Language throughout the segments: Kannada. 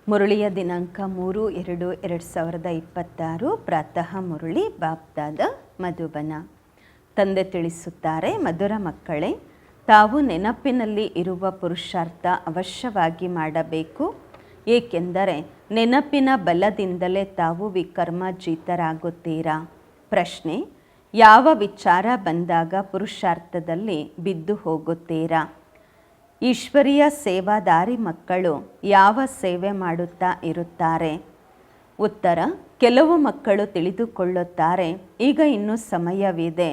ಮುರಳಿಯ ದಿನಾಂಕ 3/2/2026 ಪ್ರಾತಃ ಮುರಳಿ ಬಾಪ್ದಾದ ಮಧುಬನ. ತಂದೆ ತಿಳಿಸುತ್ತಾರೆ, ಮಧುರ ಮಕ್ಕಳೇ, ತಾವು ನೆನಪಿನಲ್ಲಿ ಇರುವ ಪುರುಷಾರ್ಥ ಅವಶ್ಯವಾಗಿ ಮಾಡಬೇಕು. ಏಕೆಂದರೆ ನೆನಪಿನ ಬಲದಿಂದಲೇ ತಾವು ವಿಕರ್ಮಜೀತರಾಗುತ್ತೀರಾ. ಪ್ರಶ್ನೆ: ಯಾವ ವಿಚಾರ ಬಂದಾಗ ಪುರುಷಾರ್ಥದಲ್ಲಿ ಬಿದ್ದು ಹೋಗುತ್ತೀರಾ? ಈಶ್ವರೀಯ ಸೇವಾದಾರಿ ಮಕ್ಕಳು ಯಾವ ಸೇವೆ ಮಾಡುತ್ತಾ ಇರುತ್ತಾರೆ? ಉತ್ತರ: ಕೆಲವು ಮಕ್ಕಳು ತಿಳಿದುಕೊಳ್ಳುತ್ತಾರೆ, ಈಗ ಇನ್ನೂ ಸಮಯವಿದೆ,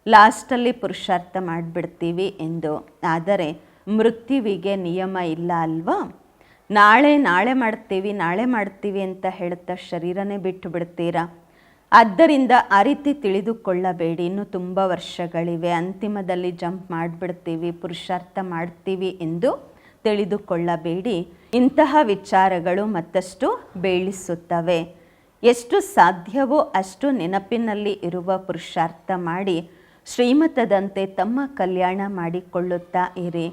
ಲಾಸ್ಟಲ್ಲಿ ಪುರುಷಾರ್ಥ ಮಾಡಿಬಿಡ್ತೀವಿ ಎಂದು. ಆದರೆ ಮೃತ್ಯುವಿಗೆ ನಿಯಮ ಇಲ್ಲ ಅಲ್ವಾ? ನಾಳೆ ಮಾಡ್ತೀವಿ ಅಂತ ಹೇಳ್ತಾ ಶರೀರನೇ ಬಿಟ್ಟು ಬಿಡ್ತೀರಾ. ಆದ್ದರಿಂದ ಆ ರೀತಿ ತಿಳಿದುಕೊಳ್ಳಬೇಡಿ. ಇನ್ನೂ ತುಂಬ ವರ್ಷಗಳಿವೆ, ಅಂತಿಮದಲ್ಲಿ ಜಂಪ್ ಮಾಡಿಬಿಡ್ತೀವಿ, ಪುರುಷಾರ್ಥ ಮಾಡ್ತೀವಿ ಎಂದು ತಿಳಿದುಕೊಳ್ಳಬೇಡಿ. ಇಂತಹ ವಿಚಾರಗಳು ಮತ್ತಷ್ಟು ಬೇಳಿಸುತ್ತವೆ. ಎಷ್ಟು ಸಾಧ್ಯವೋ ಅಷ್ಟು ನೆನಪಿನಲ್ಲಿ ಇರುವ ಪುರುಷಾರ್ಥ ಮಾಡಿ ಶ್ರೀಮತದಂತೆ ತಮ್ಮ ಕಲ್ಯಾಣ ಮಾಡಿಕೊಳ್ಳುತ್ತಾ ಇರಿ.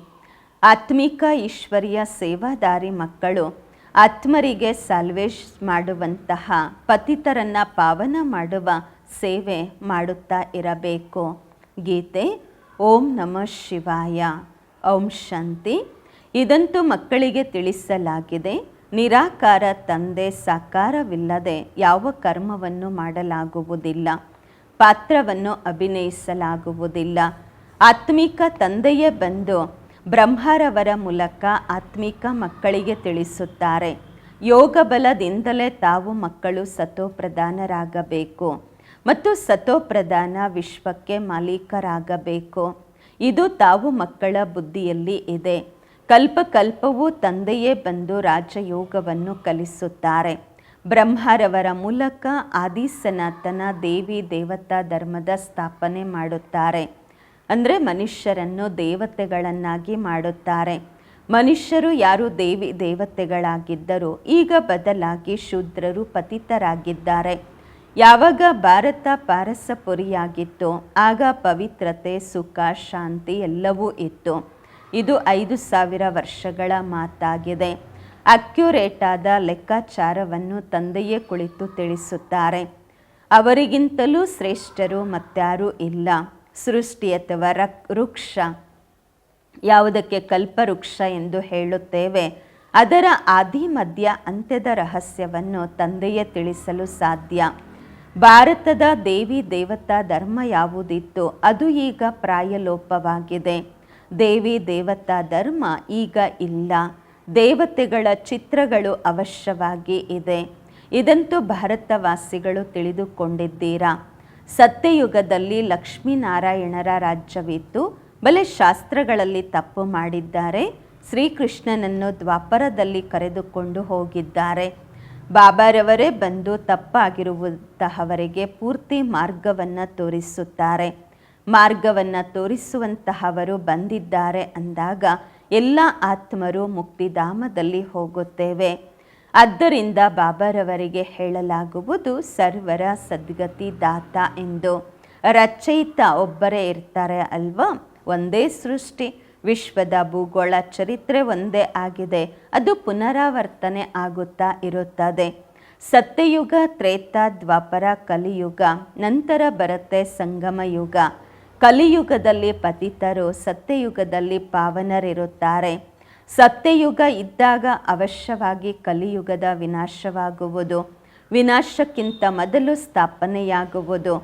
ಆತ್ಮಿಕ ಈಶ್ವರೀಯ ಸೇವಾದಾರಿ ಮಕ್ಕಳು ಆತ್ಮರಿಗೆ ಸಾಲ್ವೇಶ್ ಮಾಡುವಂತಹ, ಪತಿತರನ್ನು ಪಾವನ ಮಾಡುವ ಸೇವೆ ಮಾಡುತ್ತಾ ಇರಬೇಕು. ಗೀತೆ: ಓಂ ನಮಃ ಶಿವಾಯ. ಓಂ ಶಾಂತಿ. ಇದಂತೂ ಮಕ್ಕಳಿಗೆ ತಿಳಿಸಲಾಗಿದೆ. ನಿರಾಕಾರ ತಂದೆ ಸಾಕಾರವಿಲ್ಲದೆ ಯಾವ ಕರ್ಮವನ್ನು ಮಾಡಲಾಗುವುದಿಲ್ಲ, ಪಾತ್ರವನ್ನು ಅಭಿನಯಿಸಲಾಗುವುದಿಲ್ಲ. ಆತ್ಮಿಕ ತಂದೆಯೇ ಬಂದು ಬ್ರಹ್ಮರವರ ಮೂಲಕ ಆತ್ಮಿಕ ಮಕ್ಕಳಿಗೆ ತಿಳಿಸುತ್ತಾರೆ, ಯೋಗ ಬಲದಿಂದಲೇ ತಾವು ಮಕ್ಕಳು ಸತೋಪ್ರಧಾನರಾಗಬೇಕು ಮತ್ತು ಸತೋಪ್ರಧಾನ ವಿಶ್ವಕ್ಕೆ ಮಾಲೀಕರಾಗಬೇಕು. ಇದು ತಾವು ಮಕ್ಕಳ ಬುದ್ಧಿಯಲ್ಲಿ ಇದೆ. ಕಲ್ಪಕಲ್ಪವೂ ತಂದೆಯೇ ಬಂದು ರಾಜಯೋಗವನ್ನು ಕಲಿಸುತ್ತಾರೆ. ಬ್ರಹ್ಮರವರ ಮೂಲಕ ಆದಿ ಸನಾತನ ದೇವಿ ದೇವತಾ ಧರ್ಮದ ಸ್ಥಾಪನೆ ಮಾಡುತ್ತಾರೆ. ಅಂದರೆ ಮನುಷ್ಯರನ್ನು ದೇವತೆಗಳನ್ನಾಗಿ ಮಾಡುತ್ತಾರೆ. ಮನುಷ್ಯರು ಯಾರು ದೇವಿ ದೇವತೆಗಳಾಗಿದ್ದರು, ಈಗ ಬದಲಾಗಿ ಶೂದ್ರರು ಪತಿತರಾಗಿದ್ದಾರೆ. ಯಾವಾಗ ಭಾರತ ಪಾರಸಪುರಿಯಾಗಿತ್ತು, ಆಗ ಪವಿತ್ರತೆ, ಸುಖ, ಶಾಂತಿ ಎಲ್ಲವೂ ಇತ್ತು. ಇದು 5000 ವರ್ಷಗಳ ಮಾತಾಗಿದೆ. ಅಕ್ಯುರೇಟ್ ಆದ ಲೆಕ್ಕಾಚಾರವನ್ನು ತಂದೆಯೇ ಕುಳಿತು ತಿಳಿಸುತ್ತಾರೆ. ಅವರಿಗಿಂತಲೂ ಶ್ರೇಷ್ಠರು ಮತ್ಯಾರೂ ಇಲ್ಲ. ಸೃಷ್ಟಿ ಅಥವಾ ವೃಕ್ಷ, ಯಾವುದಕ್ಕೆ ಕಲ್ಪವೃಕ್ಷ ಎಂದು ಹೇಳುತ್ತೇವೆ, ಅದರ ಆದಿ ಮಧ್ಯ ಅಂತ್ಯದ ರಹಸ್ಯವನ್ನು ತಂದೆಯೇ ತಿಳಿಸಲು ಸಾಧ್ಯ. ಭಾರತದ ದೇವಿ ದೇವತಾ ಧರ್ಮ ಯಾವುದಿತ್ತು, ಅದು ಈಗ ಪ್ರಾಯಲೋಪವಾಗಿದೆ. ದೇವಿ ದೇವತಾ ಧರ್ಮ ಈಗ ಇಲ್ಲ. ದೇವತೆಗಳ ಚಿತ್ರಗಳು ಅವಶ್ಯವಾಗಿ ಇದೆ. ಇದಂತೂ ಭಾರತವಾಸಿಗಳು ತಿಳಿದುಕೊಂಡಿದ್ದೀರಾ. ಸತ್ಯಯುಗದಲ್ಲಿ ಲಕ್ಷ್ಮೀನಾರಾಯಣರ ರಾಜ್ಯವಿತ್ತು. ಬಲೆ ಶಾಸ್ತ್ರಗಳಲ್ಲಿ ತಪ್ಪು ಮಾಡಿದ್ದಾರೆ. ಶ್ರೀಕೃಷ್ಣನನ್ನು ದ್ವಾಪರದಲ್ಲಿ ಕರೆದುಕೊಂಡು ಹೋಗಿದ್ದಾರೆ. ಬಾಬಾರವರೇ ಬಂದು ತಪ್ಪಾಗಿರುವಂತಹವರಿಗೆ ಪೂರ್ತಿ ಮಾರ್ಗವನ್ನು ತೋರಿಸುತ್ತಾರೆ. ಮಾರ್ಗವನ್ನು ತೋರಿಸುವಂತಹವರು ಬಂದಿದ್ದಾರೆ ಅಂದಾಗ ಎಲ್ಲ ಆತ್ಮರು ಮುಕ್ತಿಧಾಮದಲ್ಲಿ ಹೋಗುತ್ತೇವೆ. ಆದ್ದರಿಂದ ಬಾಬಾರವರಿಗೆ ಹೇಳಲಾಗುವುದು ಸರ್ವರ ಸದ್ಗತಿ ದಾತ ಎಂದು. ರಚಯಿತ ಒಬ್ಬರೇ ಇರ್ತಾರೆ ಅಲ್ವಾ? ಒಂದೇ ಸೃಷ್ಟಿ, ವಿಶ್ವದ ಭೂಗೋಳ ಚರಿತ್ರೆ ಒಂದೇ ಆಗಿದೆ. ಅದು ಪುನರಾವರ್ತನೆ ಆಗುತ್ತಾ ಇರುತ್ತದೆ. ಸತ್ಯಯುಗ, ತ್ರೇತ, ದ್ವಾಪರ, ಕಲಿಯುಗ, ನಂತರ ಬರುತ್ತೆ ಸಂಗಮ ಯುಗ. ಕಲಿಯುಗದಲ್ಲಿ ಪತಿತರು, ಸತ್ಯಯುಗದಲ್ಲಿ ಪಾವನರಿರುತ್ತಾರೆ. ಸತ್ಯಯುಗ ಇದ್ದಾಗ ಅವಶ್ಯವಾಗಿ ಕಲಿಯುಗದ ವಿನಾಶವಾಗುವುದು. ವಿನಾಶಕ್ಕಿಂತ ಮೊದಲು ಸ್ಥಾಪನೆಯಾಗುವುದು.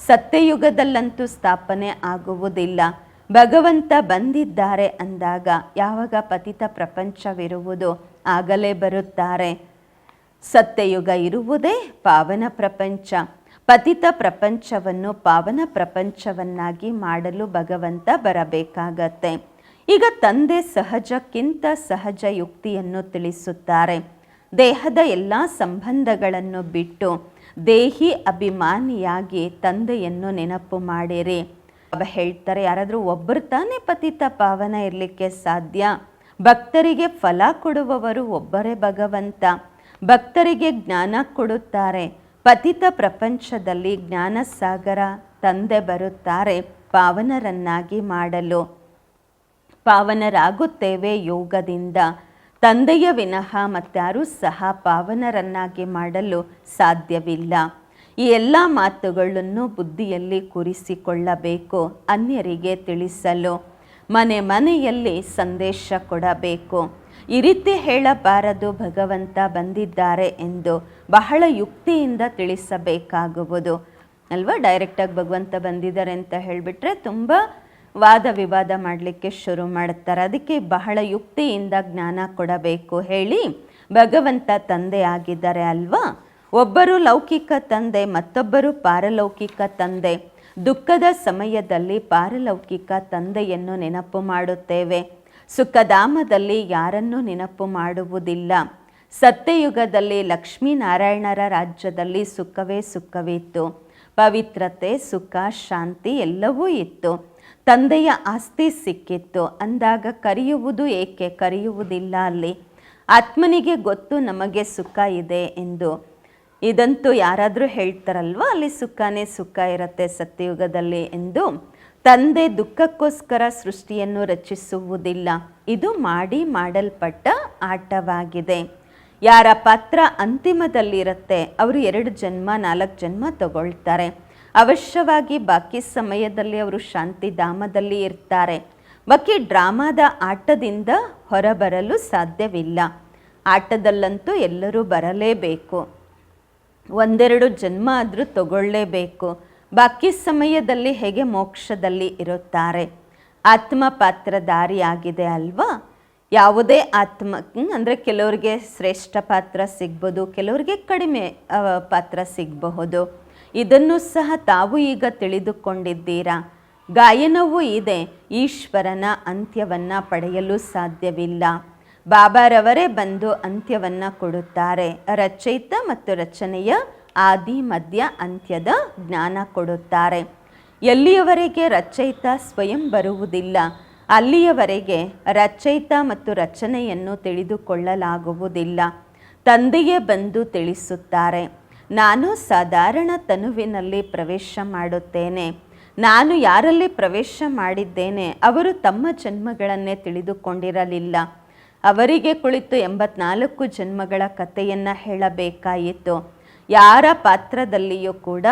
ಸತ್ಯಯುಗದಲ್ಲಂತೂ ಸ್ಥಾಪನೆ ಆಗುವುದಿಲ್ಲ. ಭಗವಂತ ಬಂದಿದ್ದಾರೆ ಅಂದಾಗ ಯಾವಾಗ ಪತಿತ ಪ್ರಪಂಚವಿರುವುದು, ಆಗಲೇ ಬರುತ್ತಾರೆ. ಸತ್ಯಯುಗ ಇರುವುದೇ ಪಾವನ ಪ್ರಪಂಚ. ಪತಿತ ಪ್ರಪಂಚವನ್ನು ಪಾವನ ಪ್ರಪಂಚವನ್ನಾಗಿ ಮಾಡಲು ಭಗವಂತ ಬರಬೇಕಾಗತ್ತೆ. ಈಗ ತಂದೆ ಸಹಜಕ್ಕಿಂತ ಸಹಜ ಯುಕ್ತಿಯನ್ನು ತಿಳಿಸುತ್ತಾರೆ. ದೇಹದ ಎಲ್ಲ ಸಂಬಂಧಗಳನ್ನು ಬಿಟ್ಟು ದೇಹಿ ಅಭಿಮಾನಿಯಾಗಿ ತಂದೆಯನ್ನು ನೆನಪು ಮಾಡಿರಿ. ಹೇಳ್ತಾರೆ, ಯಾರಾದರೂ ಒಬ್ಬರು ತಾನೇ ಪತಿತ ಪಾವನ ಇರಲಿಕ್ಕೆ ಸಾಧ್ಯ? ಭಕ್ತರಿಗೆ ಫಲ ಕೊಡುವವರು ಒಬ್ಬರೇ ಭಗವಂತ. ಭಕ್ತರಿಗೆ ಜ್ಞಾನ ಕೊಡುತ್ತಾರೆ. ಪತಿತ ಪ್ರಪಂಚದಲ್ಲಿ ಜ್ಞಾನಸಾಗರ ತಂದೆ ಬರುತ್ತಾರೆ ಪಾವನರನ್ನಾಗಿ ಮಾಡಲು. ಪಾವನರಾಗುತ್ತೇವೆ ಯೋಗದಿಂದ. ತಂದೆಯ ವಿನಃ ಮತ್ತಾರೂ ಸಹ ಪಾವನರನ್ನಾಗಿ ಮಾಡಲು ಸಾಧ್ಯವಿಲ್ಲ. ಈ ಎಲ್ಲ ಮಾತುಗಳನ್ನು ಬುದ್ಧಿಯಲ್ಲಿ ಕೂರಿಸಿಕೊಳ್ಳಬೇಕು. ಅನ್ಯರಿಗೆ ತಿಳಿಸಲು ಮನೆ ಮನೆಯಲ್ಲಿ ಸಂದೇಶ ಕೊಡಬೇಕು. ಈ ರೀತಿ ಹೇಳಬಾರದು, ಭಗವಂತ ಬಂದಿದ್ದಾರೆ ಎಂದು ಬಹಳ ಯುಕ್ತಿಯಿಂದ ತಿಳಿಸಬೇಕಾಗುವುದು ಅಲ್ವಾ. ಡೈರೆಕ್ಟಾಗಿ ಭಗವಂತ ಬಂದಿದ್ದಾರೆ ಅಂತ ಹೇಳಿಬಿಟ್ರೆ ತುಂಬ ವಾದ ವಿವಾದ ಮಾಡಲಿಕ್ಕೆ ಶುರು ಮಾಡ್ತಾರೆ. ಅದಕ್ಕೆ ಬಹಳ ಯುಕ್ತಿಯಿಂದ ಜ್ಞಾನ ಕೊಡಬೇಕು. ಹೇಳಿ ಭಗವಂತ ತಂದೆ ಆಗಿದ್ದಾರೆ ಅಲ್ವಾ. ಒಬ್ಬರು ಲೌಕಿಕ ತಂದೆ, ಮತ್ತೊಬ್ಬರು ಪಾರಲೌಕಿಕ ತಂದೆ. ದುಃಖದ ಸಮಯದಲ್ಲಿ ಪಾರಲೌಕಿಕ ತಂದೆಯನ್ನು ನೆನಪು ಮಾಡುತ್ತೇವೆ. ಸುಖಧಾಮದಲ್ಲಿ ಯಾರನ್ನೂ ನೆನಪು ಮಾಡುವುದಿಲ್ಲ. ಸತ್ಯಯುಗದಲ್ಲಿ ಲಕ್ಷ್ಮೀನಾರಾಯಣರ ರಾಜ್ಯದಲ್ಲಿ ಸುಖವೇ ಸುಖವಿತ್ತು. ಪವಿತ್ರತೆ, ಸುಖ, ಶಾಂತಿ ಎಲ್ಲವೂ ಇತ್ತು. ತಂದೆಯ ಆಸ್ತಿ ಸಿಕ್ಕಿತ್ತು. ಅಂದಾಗ ಕರೆಯುವುದು ಏಕೆ? ಕರೆಯುವುದಿಲ್ಲ ಅಲ್ಲಿ. ಆತ್ಮನಿಗೆ ಗೊತ್ತು ನಮಗೆ ಸುಖ ಇದೆ ಎಂದು. ಇದಂತೂ ಯಾರಾದರೂ ಹೇಳ್ತಾರಲ್ವ, ಅಲ್ಲಿ ಸುಖನೇ ಸುಖ ಇರುತ್ತೆ ಸತ್ಯಯುಗದಲ್ಲಿ ಎಂದು. ತಂದೆ ದುಃಖಕ್ಕೋಸ್ಕರ ಸೃಷ್ಟಿಯನ್ನು ರಚಿಸುವುದಿಲ್ಲ. ಇದು ಮಾಡಲ್ಪಟ್ಟ ಆಟವಾಗಿದೆ. ಯಾರ ಪಾತ್ರ ಅಂತಿಮದಲ್ಲಿರುತ್ತೆ ಅವರು 2 ಜನ್ಮ 4 ಜನ್ಮ ತಗೊಳ್ತಾರೆ. ಅವಶ್ಯವಾಗಿ ಬಾಕಿ ಸಮಯದಲ್ಲಿ ಅವರು ಶಾಂತಿಧಾಮದಲ್ಲಿ ಇರ್ತಾರೆ. ಬಾಕಿ ಡ್ರಾಮಾದ ಆಟದಿಂದ ಹೊರಬರಲು ಸಾಧ್ಯವಿಲ್ಲ. ಆಟದಲ್ಲಂತೂ ಎಲ್ಲರೂ ಬರಲೇಬೇಕು. 1-2 ಜನ್ಮ ಆದರೂ ತಗೊಳ್ಳೇಬೇಕು. ಬಾಕಿ ಸಮಯದಲ್ಲಿ ಹೇಗೆ ಮೋಕ್ಷದಲ್ಲಿ ಇರುತ್ತಾರೆ. ಆತ್ಮ ಪಾತ್ರಧಾರಿ ಆಗಿದೆ ಅಲ್ವಾ. ಯಾವುದೇ ಆತ್ಮ ಅಂದರೆ ಕೆಲವರಿಗೆ ಶ್ರೇಷ್ಠ ಪಾತ್ರ ಸಿಗ್ಬೋದು, ಕೆಲವರಿಗೆ ಕಡಿಮೆ ಪಾತ್ರ ಸಿಗಬಹುದು. ಇದನ್ನು ಸಹ ತಾವು ಈಗ ತಿಳಿದುಕೊಂಡಿದ್ದೀರಾ. ಗಾಯನವೂ ಇದೆ. ಈಶ್ವರನ ಅಂತ್ಯವನ್ನು ಪಡೆಯಲು ಸಾಧ್ಯವಿಲ್ಲ. ಬಾಬಾರವರೇ ಬಂದು ಅಂತ್ಯವನ್ನು ಕೊಡುತ್ತಾರೆ. ರಚಯಿತ ಮತ್ತು ರಚನೆಯ ಆದಿ ಮಧ್ಯ ಅಂತ್ಯದ ಜ್ಞಾನ ಕೊಡುತ್ತಾರೆ. ಎಲ್ಲಿಯವರೆಗೆ ರಚಯಿತ ಸ್ವಯಂ ಬರುವುದಿಲ್ಲ ಅಲ್ಲಿಯವರೆಗೆ ರಚಯಿತ ಮತ್ತು ರಚನೆಯನ್ನು ತಿಳಿದುಕೊಳ್ಳಲಾಗುವುದಿಲ್ಲ. ತಂದೆಯೇ ಬಂದು ತಿಳಿಸುತ್ತಾರೆ. ನಾನು ಸಾಧಾರಣ ತನುವಿನಲ್ಲಿ ಪ್ರವೇಶ ಮಾಡುತ್ತೇನೆ. ನಾನು ಯಾರಲ್ಲಿ ಪ್ರವೇಶ ಮಾಡಿದ್ದೇನೆ ಅವರು ತಮ್ಮ ಜನ್ಮಗಳನ್ನೇ ತಿಳಿದುಕೊಂಡಿರಲಿಲ್ಲ. ಅವರಿಗೆ ಕುಳಿತು 84 ಜನ್ಮಗಳ ಕಥೆಯನ್ನು ಹೇಳಬೇಕಾಯಿತು. ಯಾರ ಪಾತ್ರದಲ್ಲಿಯೂ ಕೂಡ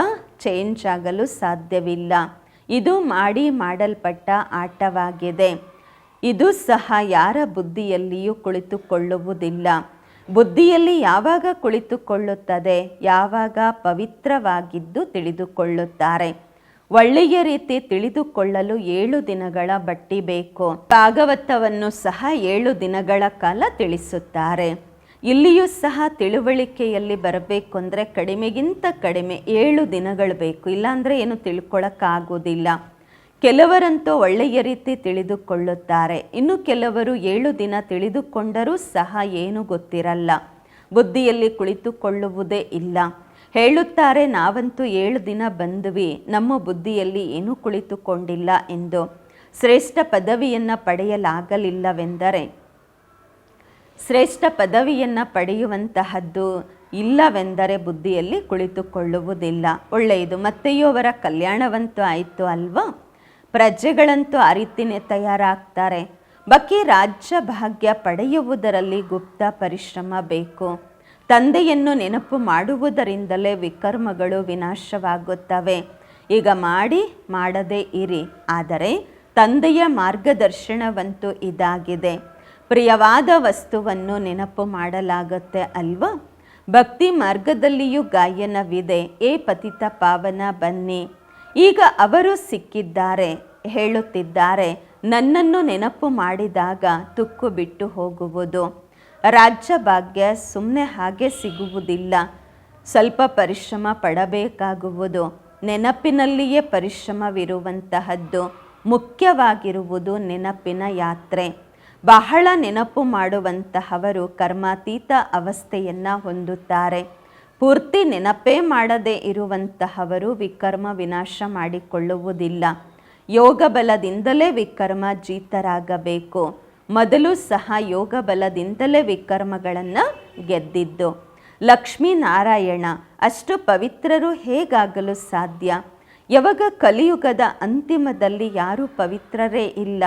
ಚೇಂಜ್ ಆಗಲು ಸಾಧ್ಯವಿಲ್ಲ. ಇದು ಮಾಡಲ್ಪಟ್ಟ ಆಟವಾಗಿದೆ. ಇದು ಸಹ ಯಾರ ಬುದ್ಧಿಯಲ್ಲಿಯೂ ಕುಳಿತುಕೊಳ್ಳುವುದಿಲ್ಲ. ಬುದ್ಧಿಯಲ್ಲಿ ಯಾವಾಗ ಕುಳಿತುಕೊಳ್ಳುತ್ತದೆ? ಯಾವಾಗ ಪವಿತ್ರವಾಗಿದ್ದು ತಿಳಿದುಕೊಳ್ಳುತ್ತಾರೆ. ಒಳ್ಳೆಯ ರೀತಿ ತಿಳಿದುಕೊಳ್ಳಲು 7 ದಿನಗಳ ಬಟ್ಟಿ ಬೇಕು. ಭಾಗವತವನ್ನು ಸಹ 7 ದಿನಗಳ ಕಾಲ ತಿಳಿಸುತ್ತಾರೆ. ಇಲ್ಲಿಯೂ ಸಹ ತಿಳುವಳಿಕೆಯಲ್ಲಿ ಬರಬೇಕು ಅಂದರೆ ಕಡಿಮೆಗಿಂತ ಕಡಿಮೆ 7 ದಿನಗಳು ಬೇಕು. ಇಲ್ಲಾಂದರೆ ಏನು ತಿಳ್ಕೊಳ್ಳೋಕ್ಕಾಗೋದಿಲ್ಲ. ಕೆಲವರಂತೂ ಒಳ್ಳೆಯ ರೀತಿ ತಿಳಿದುಕೊಳ್ಳುತ್ತಾರೆ. ಇನ್ನು ಕೆಲವರು 7 ದಿನ ತಿಳಿದುಕೊಂಡರೂ ಸಹ ಏನೂ ಗೊತ್ತಿರಲ್ಲ. ಬುದ್ಧಿಯಲ್ಲಿ ಕುಳಿತುಕೊಳ್ಳುವುದೇ ಇಲ್ಲ. ಹೇಳುತ್ತಾರೆ ನಾವಂತೂ 7 ದಿನ ಬಂದ್ವಿ, ನಮ್ಮ ಬುದ್ಧಿಯಲ್ಲಿ ಏನೂ ಕುಳಿತುಕೊಂಡಿಲ್ಲ ಎಂದು. ಶ್ರೇಷ್ಠ ಪದವಿಯನ್ನು ಪಡೆಯಲಾಗಲಿಲ್ಲವೆಂದರೆ ಶ್ರೇಷ್ಠ ಪದವಿಯನ್ನು ಪಡೆಯುವಂತಹದ್ದು ಇಲ್ಲವೆಂದರೆ ಬುದ್ಧಿಯಲ್ಲಿ ಕುಳಿತುಕೊಳ್ಳುವುದಿಲ್ಲ. ಒಳ್ಳೆಯದು. ಮತ್ತೆಯೂ ಅವರ ಕಲ್ಯಾಣವಂತೂ ಆಯಿತು ಅಲ್ವಾ. ಪ್ರಜೆಗಳಂತೂ ಆ ರೀತಿಯೇ ತಯಾರಾಗ್ತಾರೆ. ಬಾಕಿ ರಾಜ್ಯ ಭಾಗ್ಯ ಪಡೆಯುವುದರಲ್ಲಿ ಗುಪ್ತ ಪರಿಶ್ರಮ ಬೇಕು. ತಂದೆಯನ್ನು ನೆನಪು ಮಾಡುವುದರಿಂದಲೇ ವಿಕರ್ಮಗಳು ವಿನಾಶವಾಗುತ್ತವೆ. ಈಗ ಮಾಡದೇ ಇರಿ. ಆದರೆ ತಂದೆಯ ಮಾರ್ಗದರ್ಶನವಂತೂ ಇದಾಗಿದೆ. ಪ್ರಿಯವಾದ ವಸ್ತುವನ್ನು ನೆನಪು ಮಾಡಲಾಗುತ್ತೆ ಅಲ್ವಾ. ಭಕ್ತಿ ಮಾರ್ಗದಲ್ಲಿಯೂ ಗಾಯನವಿದೆ. ಏ ಪತಿತ ಪಾವನ ಬನ್ನಿ. ಈಗ ಅವರು ಸಿಕ್ಕಿದ್ದಾರೆ. ಹೇಳುತ್ತಿದ್ದಾರೆ ನನ್ನನ್ನು ನೆನಪು ಮಾಡಿದಾಗ ತುಕ್ಕು ಬಿಟ್ಟು ಹೋಗುವುದು. ರಾಜ್ಯ ಭಾಗ್ಯ ಸುಮ್ಮನೆ ಹಾಗೆ ಸಿಗುವುದಿಲ್ಲ. ಸ್ವಲ್ಪ ಪರಿಶ್ರಮ ಪಡಬೇಕಾಗುವುದು. ನೆನಪಿನಲ್ಲಿಯೇ ಪರಿಶ್ರಮವಿರುವಂತಹದ್ದು. ಮುಖ್ಯವಾಗಿರುವುದು ನೆನಪಿನ ಯಾತ್ರೆ. ಬಹಳ ನೆನಪು ಮಾಡುವಂತಹವರು ಕರ್ಮಾತೀತ ಅವಸ್ಥೆಯನ್ನು ಹೊಂದುತ್ತಾರೆ. ಪೂರ್ತಿ ನೆನಪೇ ಮಾಡದೇ ಇರುವಂತಹವರು ವಿಕರ್ಮ ವಿನಾಶ ಮಾಡಿಕೊಳ್ಳುವುದಿಲ್ಲ. ಯೋಗ ಬಲದಿಂದಲೇ ವಿಕರ್ಮ ಜೀತರಾಗಬೇಕು. ಮೊದಲು ಸಹ ಯೋಗ ಬಲದಿಂದಲೇ ವಿಕರ್ಮಗಳನ್ನು ಗೆದ್ದಿದ್ದು. ಲಕ್ಷ್ಮೀನಾರಾಯಣ ಅಷ್ಟು ಪವಿತ್ರರು ಹೇಗಾಗಲು ಸಾಧ್ಯ? ಯಾವಾಗ ಕಲಿಯುಗದ ಅಂತಿಮದಲ್ಲಿ ಯಾರೂ ಪವಿತ್ರರೇ ಇಲ್ಲ.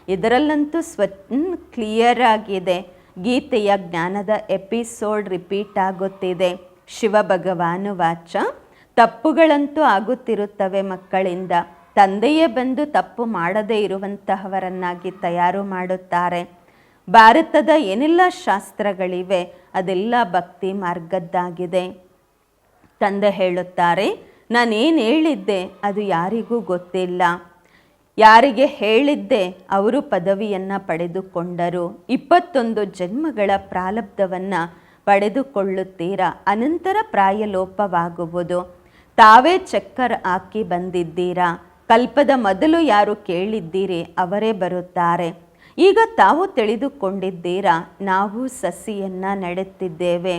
ಇದರಲ್ಲಂತೂ ಕ್ಲಿಯರ್ ಆಗಿದೆ. ಗೀತೆಯ ಜ್ಞಾನದ ಎಪಿಸೋಡ್ ರಿಪೀಟ್ ಆಗುತ್ತಿದೆ. ಶಿವಭಗವಾನು ವಾಚ, ತಪ್ಪುಗಳಂತೂ ಆಗುತ್ತಿರುತ್ತವೆ ಮಕ್ಕಳಿಂದ. ತಂದೆಯೇ ಬಂದು ತಪ್ಪು ಮಾಡದೇ ಇರುವಂತಹವರನ್ನಾಗಿ ತಯಾರು ಮಾಡುತ್ತಾರೆ. ಭಾರತದ ಏನೆಲ್ಲ ಶಾಸ್ತ್ರಗಳಿವೆ ಅದೆಲ್ಲ ಭಕ್ತಿ ಮಾರ್ಗದ್ದಾಗಿದೆ. ತಂದೆ ಹೇಳುತ್ತಾರೆ, ನಾನೇನು ಹೇಳಿದ್ದೆ ಅದು ಯಾರಿಗೂ ಗೊತ್ತಿಲ್ಲ. ಯಾರಿಗೆ ಹೇಳಿದ್ದೆ ಅವರು ಪದವಿಯನ್ನು ಪಡೆದುಕೊಂಡರು. 21 ಜನ್ಮಗಳ ಪ್ರಾರಬ್ಧವನ್ನು ಪಡೆದುಕೊಳ್ಳುತ್ತೀರಾ. ಅನಂತರ ಪ್ರಾಯಲೋಪವಾಗುವುದು. ತಾವೇ ಚಕ್ಕರ್ ಹಾಕಿ ಬಂದಿದ್ದೀರಾ. ಕಲ್ಪದ ಮೊದಲು ಯಾರು ಕೇಳಿದ್ದೀರಿ ಅವರೇ ಬರುತ್ತಾರೆ. ಈಗ ತಾವು ತಿಳಿದುಕೊಂಡಿದ್ದೀರಾ, ನಾವು ಸಸಿಯನ್ನು ನೆಡುತ್ತಿದ್ದೇವೆ,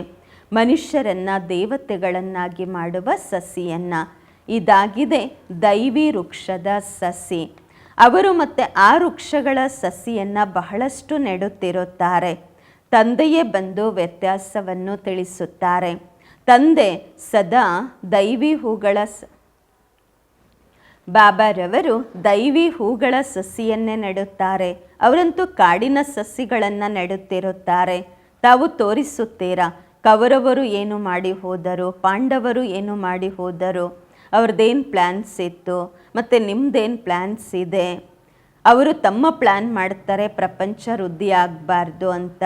ಮನುಷ್ಯರನ್ನು ದೇವತೆಗಳನ್ನಾಗಿ ಮಾಡುವ ಸಸಿಯನ್ನು. ಇದಾಗಿದೆ ದೈವಿ ವೃಕ್ಷದ ಸಸಿ. ಅವರು ಮತ್ತೆ ಆ ವೃಕ್ಷಗಳ ಸಸಿಯನ್ನು ಬಹಳಷ್ಟು ನೆಡುತ್ತಿರುತ್ತಾರೆ. ತಂದೆಯೇ ಬಂದು ವ್ಯತ್ಯಾಸವನ್ನು ತಿಳಿಸುತ್ತಾರೆ. ತಂದೆ ಸದಾ ದೈವಿ ಹೂಗಳ ಬಾಬಾರವರು ದೈವಿ ಹೂಗಳ ಸಸಿಯನ್ನೇ ನೆಡುತ್ತಾರೆ. ಅವರಂತೂ ಕಾಡಿನ ಸಸಿಗಳನ್ನು ನೆಡುತ್ತಿರುತ್ತಾರೆ. ತಾವು ತೋರಿಸುತ್ತೀರಾ, ಕೌರವರು ಏನು ಮಾಡಿ ಹೋದರು, ಪಾಂಡವರು ಏನು ಮಾಡಿ ಹೋದರು, ಅವ್ರದ್ದೇನು ಪ್ಲ್ಯಾನ್ಸ್ ಇತ್ತು, ಮತ್ತು ನಿಮ್ಮದೇನು ಪ್ಲ್ಯಾನ್ಸ್ ಇದೆ. ಅವರು ತಮ್ಮ ಪ್ಲ್ಯಾನ್ ಮಾಡ್ತಾರೆ, ಪ್ರಪಂಚ ವೃದ್ಧಿ ಆಗಬಾರ್ದು ಅಂತ.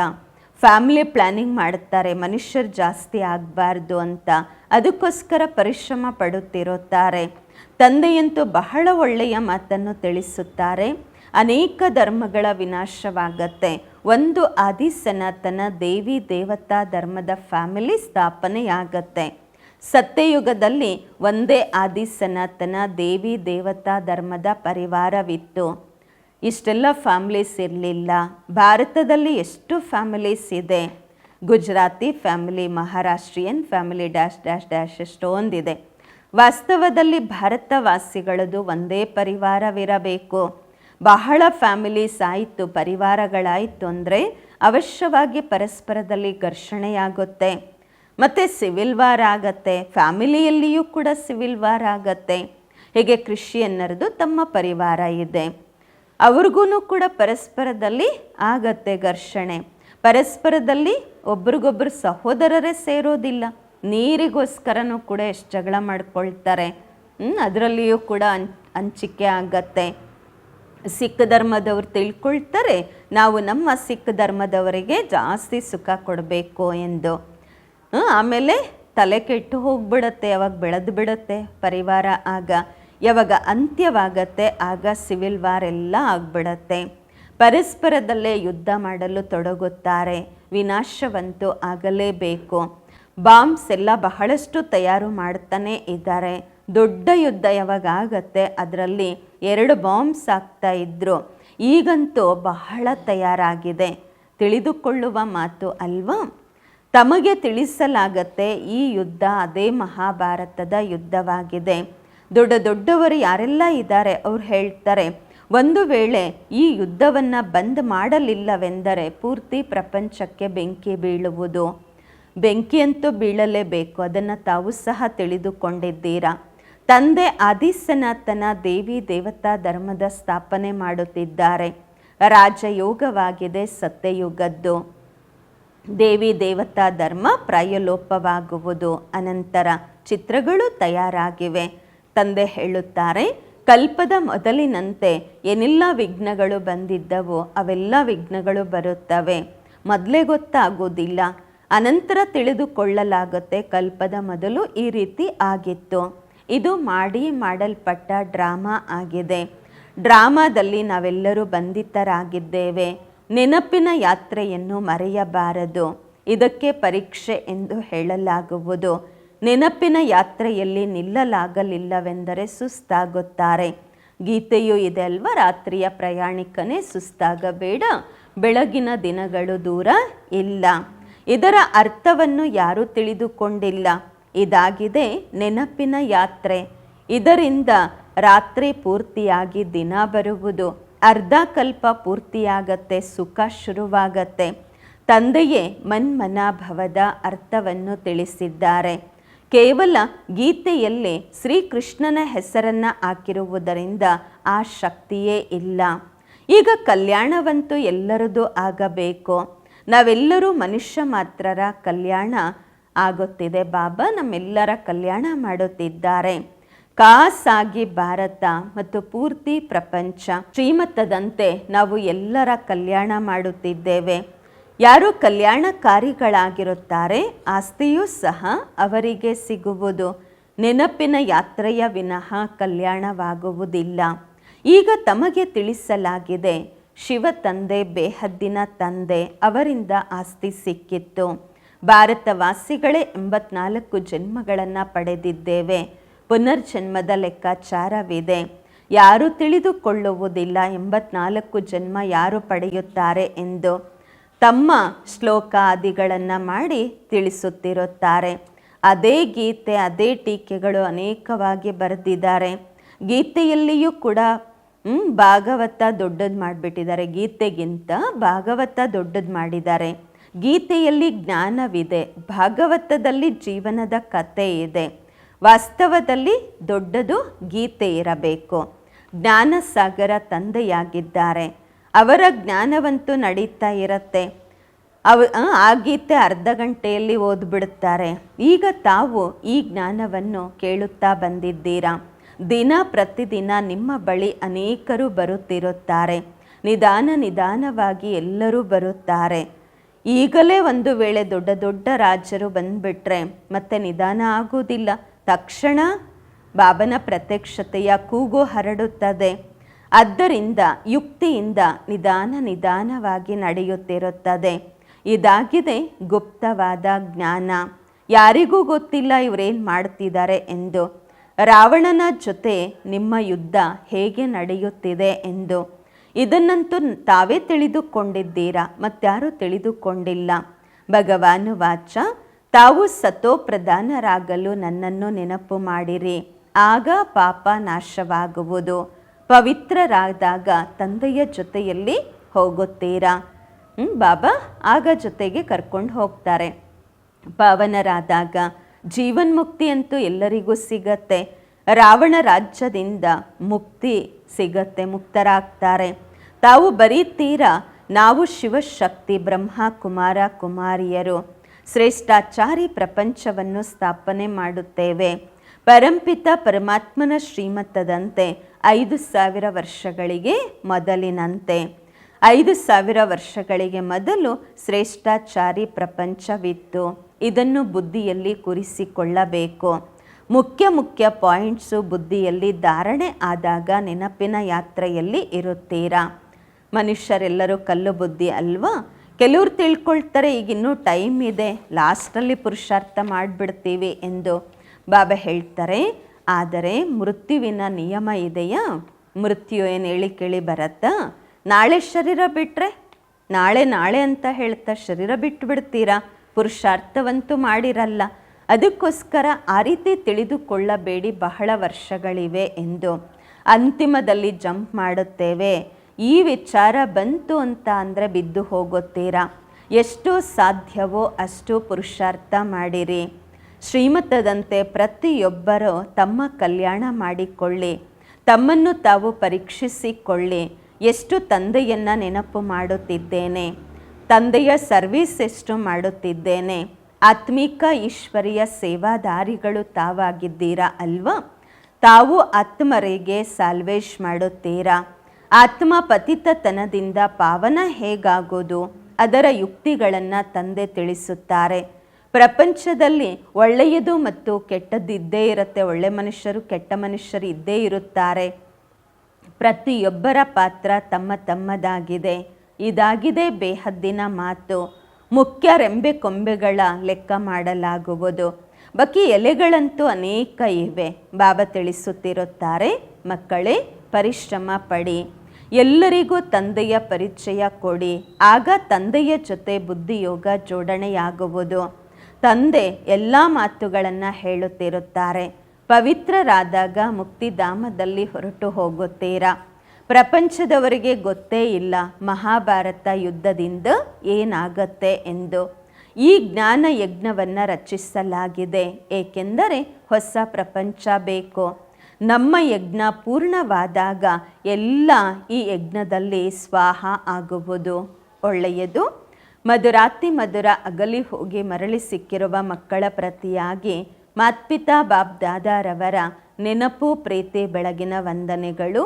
ಫ್ಯಾಮಿಲಿ ಪ್ಲ್ಯಾನಿಂಗ್ ಮಾಡುತ್ತಾರೆ, ಮನುಷ್ಯರು ಜಾಸ್ತಿ ಆಗಬಾರ್ದು ಅಂತ. ಅದಕ್ಕೋಸ್ಕರ ಪರಿಶ್ರಮ ಪಡುತ್ತಿರುತ್ತಾರೆ. ತಂದೆಯಂತೂ ಬಹಳ ಒಳ್ಳೆಯ ಮಾತನ್ನು ತಿಳಿಸುತ್ತಾರೆ. ಅನೇಕ ಧರ್ಮಗಳ ವಿನಾಶವಾಗತ್ತೆ. ಒಂದು ಆದಿ ಸನಾತನ ದೇವಿ ದೇವತಾ ಧರ್ಮದ ಫ್ಯಾಮಿಲಿ ಸ್ಥಾಪನೆಯಾಗತ್ತೆ. ಸತ್ಯಯುಗದಲ್ಲಿ ಒಂದೇ ಆದಿ ಸನಾತನ ದೇವಿ ದೇವತಾ ಧರ್ಮದ ಪರಿವಾರವಿತ್ತು. ಇಷ್ಟೆಲ್ಲ ಫ್ಯಾಮಿಲೀಸ್ ಇರಲಿಲ್ಲ. ಭಾರತದಲ್ಲಿ ಎಷ್ಟು ಫ್ಯಾಮಿಲೀಸ್ ಇದೆ. Gujarati family, Maharashtrian family, dash dash dash ಎಷ್ಟೊಂದಿದೆ. ವಾಸ್ತವದಲ್ಲಿ ಭಾರತವಾಸಿಗಳದು ಒಂದೇ ಪರಿವಾರವಿರಬೇಕು. ಬಹಳ ಫ್ಯಾಮಿಲೀಸ್ ಆಯಿತು, ಪರಿವಾರಗಳಾಯಿತು ಅಂದರೆ ಅವಶ್ಯವಾಗಿ ಪರಸ್ಪರದಲ್ಲಿ ಘರ್ಷಣೆಯಾಗುತ್ತೆ, ಮತ್ತು ಸಿವಿಲ್ ವಾರ್ ಆಗತ್ತೆ. ಫ್ಯಾಮಿಲಿಯಲ್ಲಿಯೂ ಕೂಡ ಸಿವಿಲ್ ವಾರ್ ಆಗತ್ತೆ. ಹೀಗೆ ಕ್ರಿಶ್ಚಿಯನ್ನರದು ತಮ್ಮ ಪರಿವಾರ ಇದೆ, ಅವ್ರಿಗೂ ಕೂಡ ಪರಸ್ಪರದಲ್ಲಿ ಆಗತ್ತೆ ಘರ್ಷಣೆ. ಪರಸ್ಪರದಲ್ಲಿ ಒಬ್ರಿಗೊಬ್ಬರು ಸಹೋದರರೇ ಸೇರೋದಿಲ್ಲ. ನೀರಿಗೋಸ್ಕರನೂ ಕೂಡ ಎಷ್ಟು ಜಗಳ ಮಾಡ್ಕೊಳ್ತಾರೆ. ಅದರಲ್ಲಿಯೂ ಕೂಡ ಹಂಚಿಕೆ ಆಗತ್ತೆ. ಸಿಖ್ ಧರ್ಮದವ್ರು ತಿಳ್ಕೊಳ್ತಾರೆ, ನಾವು ನಮ್ಮ ಸಿಖ್ ಧರ್ಮದವರಿಗೆ ಜಾಸ್ತಿ ಸುಖ ಕೊಡಬೇಕು ಎಂದು. ಆಮೇಲೆ ತಲೆ ಕೆಟ್ಟು ಹೋಗ್ಬಿಡತ್ತೆ. ಯಾವಾಗ ಬೆಳೆದು ಬಿಡುತ್ತೆ ಪರಿವಾರ, ಆಗ ಯಾವಾಗ ಅಂತ್ಯವಾಗತ್ತೆ ಆಗ ಸಿವಿಲ್ ವಾರ್ ಎಲ್ಲ ಆಗ್ಬಿಡತ್ತೆ. ಪರಸ್ಪರದಲ್ಲೇ ಯುದ್ಧ ಮಾಡಲು ತೊಡಗುತ್ತಾರೆ. ವಿನಾಶವಂತೂ ಆಗಲೇಬೇಕು. ಬಾಂಬ್ಸ್ ಎಲ್ಲ ಬಹಳಷ್ಟು ತಯಾರು ಮಾಡ್ತಾನೆ ಇದ್ದಾರೆ. ದೊಡ್ಡ ಯುದ್ಧ ಯಾವಾಗ ಆಗತ್ತೆ ಅದರಲ್ಲಿ 2 ಬಾಂಬ್ಸ್ ಆಗ್ತಾ ಇದ್ರು. ಈಗಂತೂ ಬಹಳ ತಯಾರಾಗಿದೆ. ತಿಳಿದುಕೊಳ್ಳುವ ಮಾತು ಅಲ್ವಾ? ತಮಗೆ ತಿಳಿಸಲಾಗತ್ತೆ ಈ ಯುದ್ಧ ಅದೇ ಮಹಾಭಾರತದ ಯುದ್ಧವಾಗಿದೆ. ದೊಡ್ಡ ದೊಡ್ಡವರು ಯಾರೆಲ್ಲ ಇದ್ದಾರೆ ಅವ್ರು ಹೇಳ್ತಾರೆ, ಒಂದು ವೇಳೆ ಈ ಯುದ್ಧವನ್ನು ಬಂದ್ ಮಾಡಲಿಲ್ಲವೆಂದರೆ ಪೂರ್ತಿ ಪ್ರಪಂಚಕ್ಕೆ ಬೆಂಕಿ ಬೀಳುವುದು. ಬೆಂಕಿಯಂತೂ ಬೀಳಲೇಬೇಕು. ಅದನ್ನು ತಾವು ಸಹ ತಿಳಿದುಕೊಂಡಿದ್ದೀರಾ. ತಂದೆ ಆದಿಸನಾತನ ದೇವಿ ದೇವತಾ ಧರ್ಮದ ಸ್ಥಾಪನೆ ಮಾಡುತ್ತಿದ್ದಾರೆ. ರಾಜಯೋಗವಾಗಿದೆ ಸತ್ಯಯುಗದ್ದು. ದೇವಿ ದೇವತಾ ಧರ್ಮ ಪ್ರಾಯಲೋಪವಾಗುವುದು. ಅನಂತರ ಚಿತ್ರಗಳು ತಯಾರಾಗಿವೆ. ತಂದೆ ಹೇಳುತ್ತಾರೆ, ಕಲ್ಪದ ಮೊದಲಿನಂತೆ ಏನೆಲ್ಲ ವಿಘ್ನಗಳು ಬಂದಿದ್ದವು ಅವೆಲ್ಲ ವಿಘ್ನಗಳು ಬರುತ್ತವೆ. ಮೊದಲೇ ಗೊತ್ತಾಗೋದಿಲ್ಲ, ಅನಂತರ ತಿಳಿದುಕೊಳ್ಳಲಾಗುತ್ತೆ ಕಲ್ಪದ ಮೊದಲು ಈ ರೀತಿ ಆಗಿತ್ತು. ಇದು ಮಾಡಲ್ಪಟ್ಟ ಡ್ರಾಮಾ ಆಗಿದೆ. ಡ್ರಾಮಾದಲ್ಲಿ ನಾವೆಲ್ಲರೂ ಬಂಧಿತರಾಗಿದ್ದೇವೆ. ನೆನಪಿನ ಯಾತ್ರೆಯನ್ನು ಮರೆಯಬಾರದು. ಇದಕ್ಕೆ ಪರೀಕ್ಷೆ ಎಂದು ಹೇಳಲಾಗುವುದು. ನೆನಪಿನ ಯಾತ್ರೆಯಲ್ಲಿ ನಿಲ್ಲಲಾಗಲಿಲ್ಲವೆಂದರೆ ಸುಸ್ತಾಗುತ್ತಾರೆ. ಗೀತೆಯೂ ಇದೆ ಅಲ್ವಾ, ರಾತ್ರಿಯ ಪ್ರಯಾಣಿಕನೇ ಸುಸ್ತಾಗಬೇಡ, ಬೆಳಗಿನ ದಿನಗಳು ದೂರ ಇಲ್ಲ. ಇದರ ಅರ್ಥವನ್ನು ಯಾರೂ ತಿಳಿದುಕೊಂಡಿಲ್ಲ. ಇದಾಗಿದೆ ನೆನಪಿನ ಯಾತ್ರೆ. ಇದರಿಂದ ರಾತ್ರಿ ಪೂರ್ತಿಯಾಗಿ ದಿನ ಬರುವುದು. ಅರ್ಧ ಕಲ್ಪ ಪೂರ್ತಿಯಾಗತ್ತೆ, ಸುಖ ಶುರುವಾಗತ್ತೆ. ತಂದೆಯೇ ಮನ್ಮನಾಭವದ ಅರ್ಥವನ್ನು ತಿಳಿಸಿದ್ದಾರೆ. ಕೇವಲ ಗೀತೆಯಲ್ಲಿ ಶ್ರೀಕೃಷ್ಣನ ಹೆಸರನ್ನು ಹಾಕಿರುವುದರಿಂದ ಆ ಶಕ್ತಿಯೇ ಇಲ್ಲ. ಈಗ ಕಲ್ಯಾಣವಂತೂ ಎಲ್ಲರದು ಆಗಬೇಕು. ನಾವೆಲ್ಲರೂ ಮನುಷ್ಯ ಮಾತ್ರರ ಕಲ್ಯಾಣ ಆಗುತ್ತಿದೆ. ಬಾಬಾ ನಮ್ಮೆಲ್ಲರ ಕಲ್ಯಾಣ ಮಾಡುತ್ತಿದ್ದಾರೆ. ಖಾಸಾಗಿ ಭಾರತ ಮತ್ತು ಪೂರ್ತಿ ಪ್ರಪಂಚ ಶ್ರೀಮತದಂತೆ ನಾವು ಎಲ್ಲರ ಕಲ್ಯಾಣ ಮಾಡುತ್ತಿದ್ದೇವೆ. ಯಾರು ಕಲ್ಯಾಣಕಾರಿಗಳಾಗಿರುತ್ತಾರೆ ಆಸ್ತಿಯೂ ಸಹ ಅವರಿಗೆ ಸಿಗುವುದು. ನೆನಪಿನ ಯಾತ್ರೆಯ ವಿನಃ ಕಲ್ಯಾಣವಾಗುವುದಿಲ್ಲ. ಈಗ ತಮಗೆ ತಿಳಿಸಲಾಗಿದೆ, ಶಿವ ತಂದೆ ಬೇಹದ್ದಿನ ತಂದೆ, ಅವರಿಂದ ಆಸ್ತಿ ಸಿಕ್ಕಿತ್ತು. ಭಾರತವಾಸಿಗಳೇ 84 ಜನ್ಮಗಳನ್ನು ಪಡೆದಿದ್ದೇವೆ. ಪುನರ್ಜನ್ಮದ ಲೆಕ್ಕಾಚಾರವಿದೆ. ಯಾರು ತಿಳಿದುಕೊಳ್ಳುವುದಿಲ್ಲ 84 ಜನ್ಮ ಯಾರು ಪಡೆಯುತ್ತಾರೆ ಎಂದು. ತಮ್ಮ ಶ್ಲೋಕಾದಿಗಳನ್ನು ಮಾಡಿ ತಿಳಿಸುತ್ತಿರುತ್ತಾರೆ. ಅದೇ ಗೀತೆ, ಅದೇ ಟೀಕೆಗಳು ಅನೇಕವಾಗಿ ಬರೆದಿದ್ದಾರೆ. ಗೀತೆಯಲ್ಲಿಯೂ ಕೂಡ ಭಾಗವತ ದೊಡ್ಡದು ಮಾಡಿಬಿಟ್ಟಿದ್ದಾರೆ. ಗೀತೆಗಿಂತ ಭಾಗವತ ದೊಡ್ಡದು ಮಾಡಿದ್ದಾರೆ. ಗೀತೆಯಲ್ಲಿ ಜ್ಞಾನವಿದೆ, ಭಾಗವತದಲ್ಲಿ ಜೀವನದ ಕಥೆ ಇದೆ. ವಾಸ್ತವದಲ್ಲಿ ದೊಡ್ಡದು ಗೀತೆ ಇರಬೇಕು. ಜ್ಞಾನಸಾಗರ ತಂದೆಯಾಗಿದ್ದಾರೆ. ಅವರ ಜ್ಞಾನವಂತೂ ನಡೀತಾ ಇರುತ್ತೆ. ಆ ಗೀತೆ ಅರ್ಧ ಗಂಟೆಯಲ್ಲಿ ಓದ್ಬಿಡುತ್ತಾರೆ. ಈಗ ತಾವು ಈ ಜ್ಞಾನವನ್ನು ಕೇಳುತ್ತಾ ಬಂದಿದ್ದೀರಾ. ದಿನ ಪ್ರತಿದಿನ ನಿಮ್ಮ ಬಳಿ ಅನೇಕರು ಬರುತ್ತಿರುತ್ತಾರೆ. ನಿಧಾನವಾಗಿ ಎಲ್ಲರೂ ಬರುತ್ತಾರೆ. ಈಗಲೇ ಒಂದು ವೇಳೆ ದೊಡ್ಡ ದೊಡ್ಡ ರಾಜರು ಬಂದುಬಿಟ್ರೆ ಮತ್ತೆ ನಿಧಾನ ಆಗುವುದಿಲ್ಲ. ತಕ್ಷಣ ಬಾಬನ ಪ್ರತ್ಯಕ್ಷತೆಯ ಕೂಗು ಹರಡುತ್ತದೆ. ಆದ್ದರಿಂದ ಯುಕ್ತಿಯಿಂದ ನಿಧಾನವಾಗಿ ನಡೆಯುತ್ತಿರುತ್ತದೆ. ಇದಾಗಿದೆ ಗುಪ್ತವಾದ ಜ್ಞಾನ. ಯಾರಿಗೂ ಗೊತ್ತಿಲ್ಲ ಇವರೇನು ಮಾಡ್ತಿದ್ದಾರೆ ಎಂದು. ರಾವಣನ ಜೊತೆ ನಿಮ್ಮ ಯುದ್ಧ ಹೇಗೆ ನಡೆಯುತ್ತಿದೆ ಎಂದು ಇದನ್ನಂತೂ ತಾವೇ ತಿಳಿದುಕೊಂಡಿದ್ದೀರಾ, ಮತ್ತಾರೂ ತಿಳಿದುಕೊಂಡಿಲ್ಲ. ಭಗವಾನು ವಾಚ, ತಾವು ಸತೋಪ್ರಧಾನರಾಗಲು ನನ್ನನ್ನು ನೆನಪು ಮಾಡಿರಿ, ಆಗ ಪಾಪ ನಾಶವಾಗುವುದು. ಪವಿತ್ರರಾದಾಗ ತಂದೆಯ ಜೊತೆಯಲ್ಲಿ ಹೋಗುತ್ತೀರಾ. ಬಾಬಾ ಆಗ ಜೊತೆಗೆ ಕರ್ಕೊಂಡು ಹೋಗ್ತಾರೆ. ಪಾವನರಾದಾಗ ಜೀವನ್ಮುಕ್ತಿ ಅಂತೂ ಎಲ್ಲರಿಗೂ ಸಿಗತ್ತೆ. ರಾವಣ ರಾಜ್ಯದಿಂದ ಮುಕ್ತಿ ಸಿಗತ್ತೆ, ಮುಕ್ತರಾಗ್ತಾರೆ. ತಾವು ಬರೀತೀರಾ, ನಾವು ಶಿವಶಕ್ತಿ ಬ್ರಹ್ಮ ಕುಮಾರ ಕುಮಾರಿಯರು ಶ್ರೇಷ್ಠಾಚಾರಿ ಪ್ರಪಂಚವನ್ನು ಸ್ಥಾಪನೆ ಮಾಡುತ್ತೇವೆ. ಪರಂಪಿತ ಪರಮಾತ್ಮನ ಶ್ರೀಮತದಂತೆ 5000 ವರ್ಷಗಳಿಗೆ ಮೊದಲಿನಂತೆ 5000 ವರ್ಷಗಳಿಗೆ ಮೊದಲು ಶ್ರೇಷ್ಠಾಚಾರಿ ಪ್ರಪಂಚವಿತ್ತು. ಇದನ್ನು ಬುದ್ಧಿಯಲ್ಲಿ ಕೂರಿಸಿಕೊಳ್ಳಬೇಕು. ಮುಖ್ಯ ಪಾಯಿಂಟ್ಸು ಬುದ್ಧಿಯಲ್ಲಿ ಧಾರಣೆ ಆದಾಗ ನೆನಪಿನ ಯಾತ್ರೆಯಲ್ಲಿ ಇರುತ್ತೀರಾ. ಮನುಷ್ಯರೆಲ್ಲರೂ ಕಲ್ಲು ಬುದ್ಧಿ ಅಲ್ವಾ. ಕೆಲವರು ತಿಳ್ಕೊಳ್ತಾರೆ ಈಗಿನ್ನೂ ಟೈಮ್ ಇದೆ, ಲಾಸ್ಟಲ್ಲಿ ಪುರುಷಾರ್ಥ ಮಾಡಿಬಿಡ್ತೀವಿ ಎಂದು. ಬಾಬಾ ಹೇಳ್ತಾರೆ, ಆದರೆ ಮೃತ್ಯುವಿನ ನಿಯಮ ಇದೆಯಾ? ಮೃತ್ಯು ಏನು ಹೇಳಿ ಕೇಳಿ ಬರತ್ತಾ? ನಾಳೆ ಶರೀರ ಬಿಟ್ಟರೆ ನಾಳೆ ಅಂತ ಹೇಳ್ತಾ ಶರೀರ ಬಿಟ್ಟು ಬಿಡ್ತೀರಾ? ಪುರುಷಾರ್ಥವಂತೂ ಮಾಡಿರಲ್ಲ. ಅದಕ್ಕೋಸ್ಕರ ಆ ರೀತಿ ತಿಳಿದುಕೊಳ್ಳಬೇಡಿ, ಬಹಳ ವರ್ಷಗಳಿವೆ ಎಂದು. ಅಂತಿಮದಲ್ಲಿ ಜಂಪ್ ಮಾಡುತ್ತೇವೆ. ಈ ವಿಚಾರ ಬಂತು ಅಂತ ಅಂದರೆ ಬಿದ್ದು ಹೋಗುತ್ತೀರಾ. ಎಷ್ಟು ಸಾಧ್ಯವೋ ಅಷ್ಟು ಪುರುಷಾರ್ಥ ಮಾಡಿರಿ. ಶ್ರೀಮತದಂತೆ ಪ್ರತಿಯೊಬ್ಬರೂ ತಮ್ಮ ಕಲ್ಯಾಣ ಮಾಡಿಕೊಳ್ಳಿ, ತಮ್ಮನ್ನು ತಾವು ಪರೀಕ್ಷಿಸಿಕೊಳ್ಳಿ. ಎಷ್ಟು ತಂದೆಯನ್ನು ನೆನಪು ಮಾಡುತ್ತಿದ್ದೇನೆ, ತಂದೆಯ ಸರ್ವಿಸ್ ಎಷ್ಟು ಮಾಡುತ್ತಿದ್ದೇನೆ. ಆತ್ಮಿಕ ಈಶ್ವರಿಯ ಸೇವಾದಾರಿಗಳು ತಾವಾಗಿದ್ದೀರಾ ಅಲ್ವಾ. ತಾವು ಆತ್ಮರಿಗೆ ಸಾಲ್ವೇಜ್ ಮಾಡುತ್ತೀರಾ. ಆತ್ಮ ಪತಿತತನದಿಂದ ಪಾವನ ಹೇಗಾಗೋದು ಅದರ ಯುಕ್ತಿಗಳನ್ನು ತಂದೆ ತಿಳಿಸುತ್ತಾರೆ. ಪ್ರಪಂಚದಲ್ಲಿ ಒಳ್ಳೆಯದು ಮತ್ತು ಕೆಟ್ಟದ್ದಿದ್ದೇ ಇರುತ್ತೆ. ಒಳ್ಳೆ ಮನುಷ್ಯರು ಕೆಟ್ಟ ಮನುಷ್ಯರು ಇದ್ದೇ ಇರುತ್ತಾರೆ. ಪ್ರತಿಯೊಬ್ಬರ ಪಾತ್ರ ತಮ್ಮದಾಗಿದೆ. ಇದಾಗಿದೆ ಬೇಹದ್ದಿನ ಮಾತು. ಮುಖ್ಯ ರೆಂಬೆ ಕೊಂಬೆಗಳ ಲೆಕ್ಕ ಮಾಡಲಾಗುವುದು. ಬಾಕಿ ಎಲೆಗಳಂತೂ ಅನೇಕ ಇವೆ. ಬಾಬಾ ತಿಳಿಸುತ್ತಿರುತ್ತಾರೆ, ಮಕ್ಕಳೇ ಪರಿಶ್ರಮ ಪಡಿ, ಎಲ್ಲರಿಗೂ ತಂದೆಯ ಪರಿಚಯ ಕೊಡಿ. ಆಗ ತಂದೆಯ ಜೊತೆ ಬುದ್ಧಿಯೋಗ ಜೋಡಣೆಯಾಗುವುದು. ತಂದೆ ಎಲ್ಲ ಮಾತುಗಳನ್ನು ಹೇಳುತ್ತಿರುತ್ತಾರೆ. ಪವಿತ್ರರಾದಾಗ ಮುಕ್ತಿಧಾಮದಲ್ಲಿ ಹೊರಟು ಹೋಗುತ್ತೀರಾ. ಪ್ರಪಂಚದವರಿಗೆ ಗೊತ್ತೇ ಇಲ್ಲ ಮಹಾಭಾರತ ಯುದ್ಧದಿಂದ ಏನಾಗತ್ತೆ ಎಂದು. ಈ ಜ್ಞಾನ ಯಜ್ಞವನ್ನು ರಚಿಸಲಾಗಿದೆ, ಏಕೆಂದರೆ ಹೊಸ ಪ್ರಪಂಚ ಬೇಕು. ನಮ್ಮ ಯಜ್ಞ ಪೂರ್ಣವಾದಾಗ ಎಲ್ಲ ಈ ಯಜ್ಞದಲ್ಲಿ ಸ್ವಾಹ ಆಗುವುದು. ಒಳ್ಳೆಯದು. ಮಧುರಾತಿ ಮಧುರ ಅಗಲಿ ಹೋಗಿ ಮರಳಿ ಸಿಕ್ಕಿರುವ ಮಕ್ಕಳ ಪ್ರತಿಯಾಗಿ ಮಾತ್ಪಿತಾ ಬಾಪ್ ದಾದಾರವರ ನೆನಪು ಪ್ರೀತಿ ಬೆಳಗಿನ ವಂದನೆಗಳು.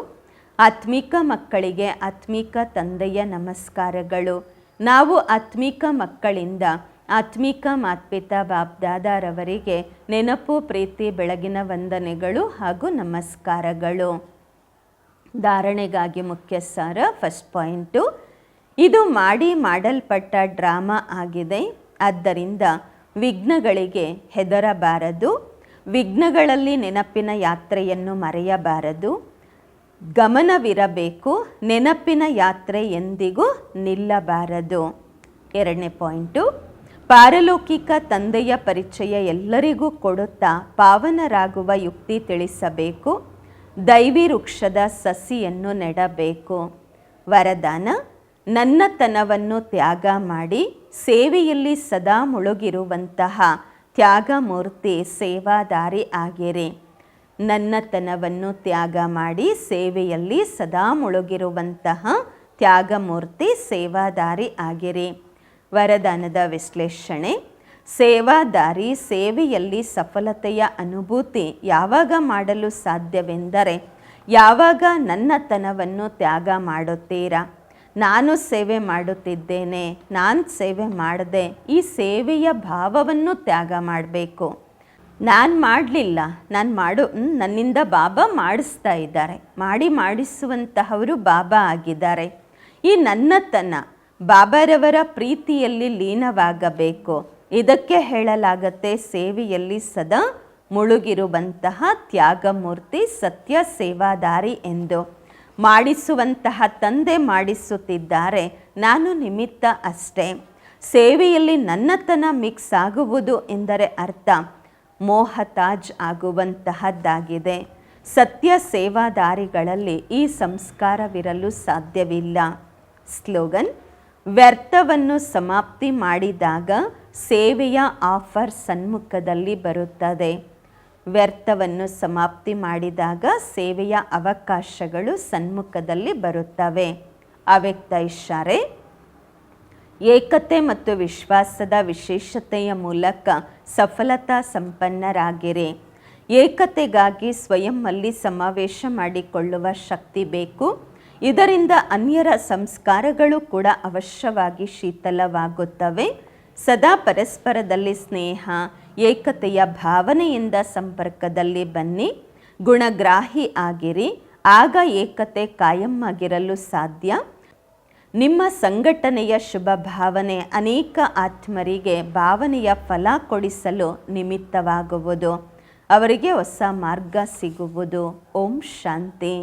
ಆತ್ಮಿಕ ಮಕ್ಕಳಿಗೆ ಆತ್ಮಿಕ ತಂದೆಯ ನಮಸ್ಕಾರಗಳು. ನಾವು ಆತ್ಮಿಕ ಮಕ್ಕಳಿಂದ ಆತ್ಮಿಕ ಮಾತ್ಪಿತಾ ಬಾಪ್ ದಾದಾರವರಿಗೆ ನೆನಪು ಪ್ರೀತಿ ಬೆಳಗಿನ ವಂದನೆಗಳು ಹಾಗೂ ನಮಸ್ಕಾರಗಳು. ಧಾರಣೆಗಾಗಿ ಮುಖ್ಯ ಸಾರ. ಫಸ್ಟ್ ಪಾಯಿಂಟು, ಇದು ಮಾಡಲ್ಪಟ್ಟ ಡ್ರಾಮಾ ಆಗಿದೆ. ಆದ್ದರಿಂದ ವಿಘ್ನಗಳಿಗೆ ಹೆದರಬಾರದು. ವಿಘ್ನಗಳಲ್ಲಿ ನೆನಪಿನ ಯಾತ್ರೆಯನ್ನು ಮರೆಯಬಾರದು. ಗಮನವಿರಬೇಕು. ನೆನಪಿನ ಯಾತ್ರೆ ಎಂದಿಗೂ ನಿಲ್ಲಬಾರದು. ಎರಡನೇ ಪಾಯಿಂಟು, ಪಾರಲೌಕಿಕ ತಂದೆಯ ಪರಿಚಯ ಎಲ್ಲರಿಗೂ ಕೊಡುತ್ತಾ ಪಾವನರಾಗುವ ಯುಕ್ತಿ ತಿಳಿಸಬೇಕು. ದೈವಿ ವೃಕ್ಷದ ಸಸಿಯನ್ನು ನೆಡಬೇಕು. ವರದಾನ, ನನ್ನತನವನ್ನು ತ್ಯಾಗ ಮಾಡಿ ಸೇವೆಯಲ್ಲಿ ಸದಾ ಮುಳುಗಿರುವಂತಹ ತ್ಯಾಗಮೂರ್ತಿ ಸೇವಾದಾರಿ ಆಗಿರಿ. ನನ್ನತನವನ್ನು ತ್ಯಾಗ ಮಾಡಿ ಸೇವೆಯಲ್ಲಿ ಸದಾ ಮುಳುಗಿರುವಂತಹ ತ್ಯಾಗಮೂರ್ತಿ ಸೇವಾದಾರಿ ಆಗಿರಿ. ವರದಾನದ ವಿಶ್ಲೇಷಣೆ. ಸೇವಾದಾರಿ ಸೇವೆಯಲ್ಲಿ ಸಫಲತೆಯ ಅನುಭೂತಿ ಯಾವಾಗ ಮಾಡಲು ಸಾಧ್ಯವೆಂದರೆ ಯಾವಾಗ ನನ್ನತನವನ್ನು ತ್ಯಾಗ ಮಾಡುತ್ತೀರಾ. ನಾನು ಸೇವೆ ಮಾಡುತ್ತಿದ್ದೇನೆ, ನಾನು ಸೇವೆ ಮಾಡದೆ, ಈ ಸೇವೆಯ ಭಾವವನ್ನು ತ್ಯಾಗ ಮಾಡಬೇಕು. ನಾನು ಮಾಡಲಿಲ್ಲ, ನನ್ನಿಂದ ಬಾಬಾ ಮಾಡಿಸ್ತಾ ಇದ್ದಾರೆ, ಮಾಡಿಸುವಂತಹವರು ಬಾಬಾ ಆಗಿದ್ದಾರೆ. ಈ ನನ್ನತನ ಬಾಬಾರವರ ಪ್ರೀತಿಯಲ್ಲಿ ಲೀನವಾಗಬೇಕು. ಇದಕ್ಕೆ ಹೇಳಲಾಗತ್ತೆ ಸೇವೆಯಲ್ಲಿ ಸದಾ ಮುಳುಗಿರುವಂತಹ ತ್ಯಾಗಮೂರ್ತಿ ಸತ್ಯ ಸೇವಾದಾರಿ ಎಂದು. ಮಾಡಿಸುವಂತಹ ತಂದೆ ಮಾಡಿಸುತ್ತಿದ್ದಾರೆ, ನಾನು ನಿಮಿತ್ತ ಅಷ್ಟೇ. ಸೇವೆಯಲ್ಲಿ ನನ್ನತನ ಮಿಕ್ಸ್ ಆಗುವುದು ಎಂದರೆ ಅರ್ಥ ಮೋಹತಾಜ್ ಆಗುವಂತಹದ್ದಾಗಿದೆ. ಸತ್ಯ ಸೇವಾದಾರಿಗಳಲ್ಲಿ ಈ ಸಂಸ್ಕಾರವಿರಲು ಸಾಧ್ಯವಿಲ್ಲ. ಸ್ಲೋಗನ್, ವ್ಯರ್ಥವನ್ನು ಸಮಾಪ್ತಿ ಮಾಡಿದಾಗ ಸೇವೆಯ ಆಫರ್ ಸನ್ಮುಖದಲ್ಲಿ ಬರುತ್ತದೆ. ವ್ಯರ್ಥವನ್ನು ಸಮಾಪ್ತಿ ಮಾಡಿದಾಗ ಸೇವೆಯ ಅವಕಾಶಗಳು ಸನ್ಮುಖದಲ್ಲಿ ಬರುತ್ತವೆ. ಅವ್ಯಕ್ತ ಇಶಾರೆ. ಏಕತೆ ಮತ್ತು ವಿಶ್ವಾಸದ ವಿಶೇಷತೆಯ ಮೂಲಕ ಸಫಲತಾ ಸಂಪನ್ನರಾಗಿರಿ. ಏಕತೆಗಾಗಿ ಸ್ವಯಂನಲ್ಲಿ ಸಮಾವೇಶ ಮಾಡಿಕೊಳ್ಳುವ ಶಕ್ತಿ ಬೇಕು. ಇದರಿಂದ ಅನ್ಯರ ಸಂಸ್ಕಾರಗಳು ಕೂಡ ಅವಶ್ಯವಾಗಿ ಶೀತಲವಾಗುತ್ತವೆ. ಸದಾ ಪರಸ್ಪರದಲ್ಲಿ ಸ್ನೇಹ, ಏಕತೆಯ ಭಾವನೆಯಿಂದ ಸಂಪರ್ಕದಲ್ಲಿ ಬನ್ನಿ. ಗುಣಗ್ರಾಹಿ ಆಗಿರಿ, ಆಗ ಏಕತೆ ಕಾಯಂ ಆಗಿರಲು ಸಾಧ್ಯ. ನಿಮ್ಮ ಸಂಘಟನೆಯ ಶುಭ ಭಾವನೆ ಅನೇಕ ಆತ್ಮರಿಗೆ ಭಾವನೆಯ ಫಲ ಕೊಡಿಸಲು ನಿಮಿತ್ತವಾಗುವುದು. ಅವರಿಗೆ ಹೊಸ ಮಾರ್ಗ ಸಿಗುವುದು. ಓಂ ಶಾಂತಿ.